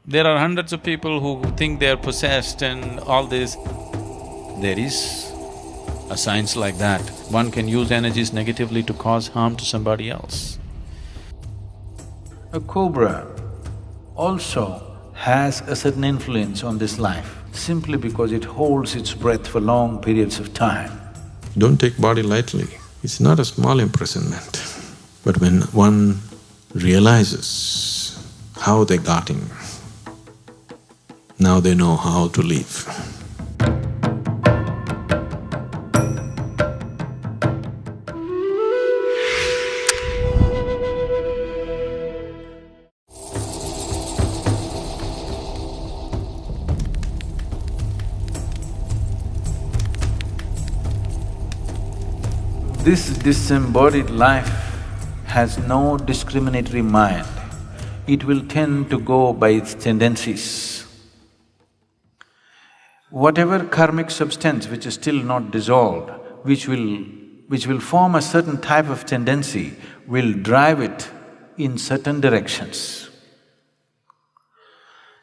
There are hundreds of people who think they are possessed and all this. There is a science like that. One can use energies negatively to cause harm to somebody else. A cobra also has a certain influence on this life simply because it holds its breath for long periods of time. Don't take body lightly. It's not a small imprisonment. But when one realizes how they got in, now they know how to live. This disembodied life has no discriminatory mind. It will tend to go by its tendencies. Whatever karmic substance which is still not dissolved, which will form a certain type of tendency, will drive it in certain directions.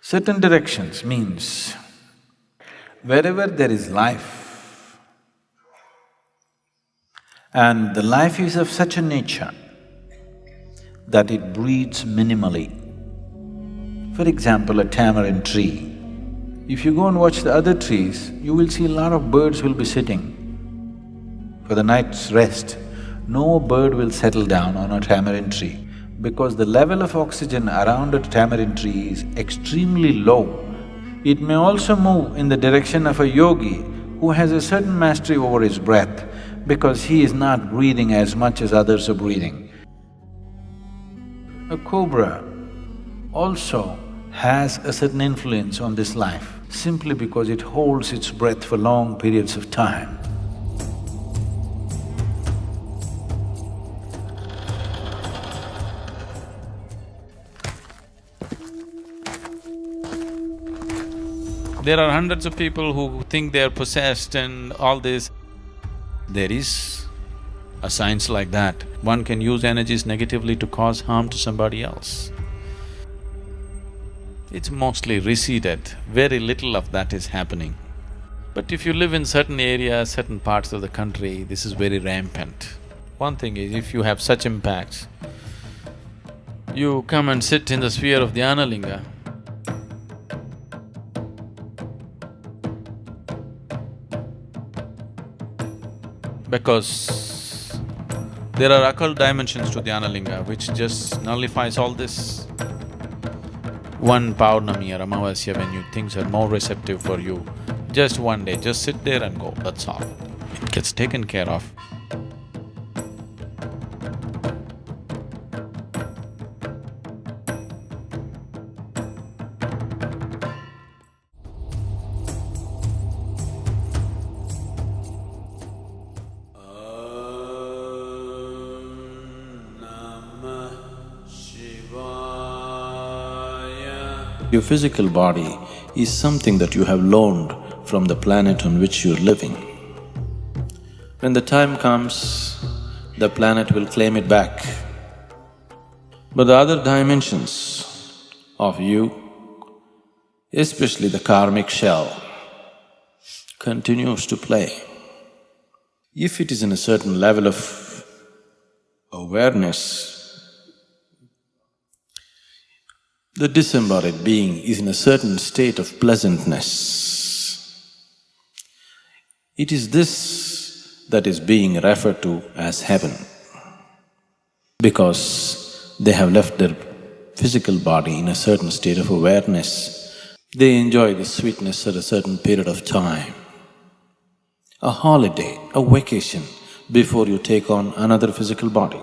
Certain directions means wherever there is life, and the life is of such a nature that it breeds minimally. For example, a tamarind tree. If you go and watch the other trees, you will see a lot of birds will be sitting for the night's rest. No bird will settle down on a tamarind tree because the level of oxygen around a tamarind tree is extremely low. It may also move in the direction of a yogi who has a certain mastery over his breath because he is not breathing as much as others are breathing. A cobra also has a certain influence on this life simply because it holds its breath for long periods of time. There are hundreds of people who think they are possessed and all this. There is a science like that. One can use energies negatively to cause harm to somebody else. It's mostly receded, very little of that is happening. But if you live in certain areas, certain parts of the country, this is very rampant. One thing is, if you have such impacts, you come and sit in the sphere of Dhyanalinga, because there are occult dimensions to Dhyanalinga which just nullifies all this. One Paurnami or Amavasya when things are more receptive for you, just one day, just sit there and go, that's all. It gets taken care of. Your physical body is something that you have loaned from the planet on which you're living. When the time comes, the planet will claim it back. But the other dimensions of you, especially the karmic shell, continues to play. If it is in a certain level of awareness, the disembodied being is in a certain state of pleasantness. It is this that is being referred to as heaven, because they have left their physical body in a certain state of awareness. They enjoy the sweetness at a certain period of time. A holiday, a vacation, before you take on another physical body.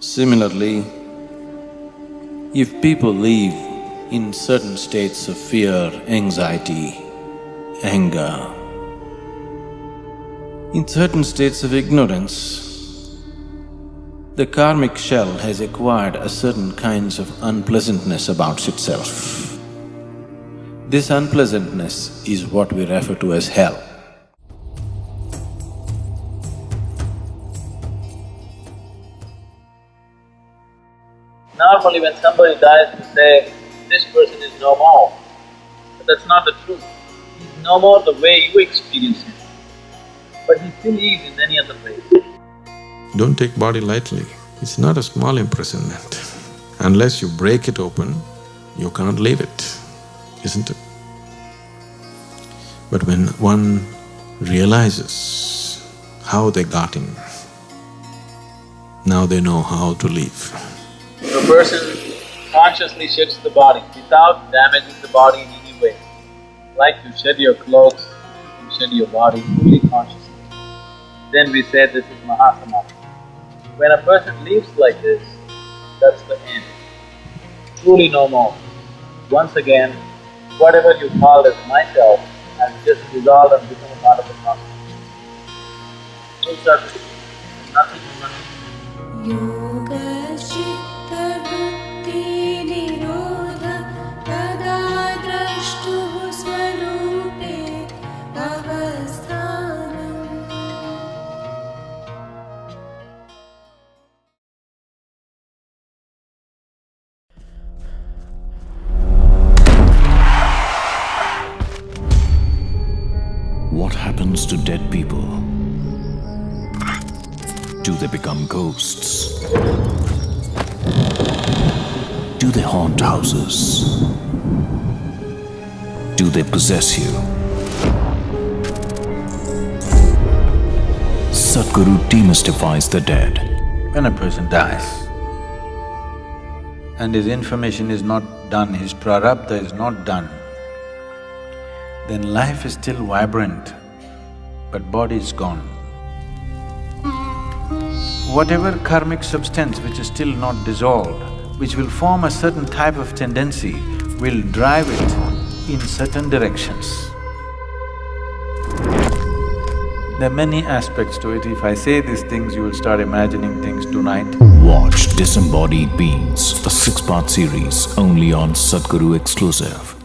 Similarly, if people live in certain states of fear, anxiety, anger, in certain states of ignorance, the karmic shell has acquired a certain kinds of unpleasantness about itself. This unpleasantness is what we refer to as hell. Normally when somebody dies, we say, this person is no more. But that's not the truth. He's no more the way you experience him, but he still is in any other way. Don't take body lightly. It's not a small imprisonment. Unless you break it open, you can't leave it, isn't it? But when one realizes how they got in, now they know how to leave. If a person consciously sheds the body without damaging the body in any way, like you shed your clothes, you shed your body fully consciously, then we say this is Mahasamadhi. When a person lives like this, that's the end. Truly no more. Once again, whatever you called as myself has just dissolved and become a part of the cosmos. Full circle. Nothing is nothing. योगश्चित्तवृत्ति निरोध तदा द्रष्टुः स्वरूपे अवस्थानम्। What happens to dead people? Do they become ghosts? Do they haunt houses? Do they possess you? Sadhguru demystifies the dead. When a person dies and his information is not done, his prarabdha is not done, then life is still vibrant, but body is gone. Whatever karmic substance which is still not dissolved, which will form a certain type of tendency, will drive it in certain directions. There are many aspects to it. If I say these things, you will start imagining things tonight. Watch Disembodied Beings, a 6-part series only on Sadhguru Exclusive.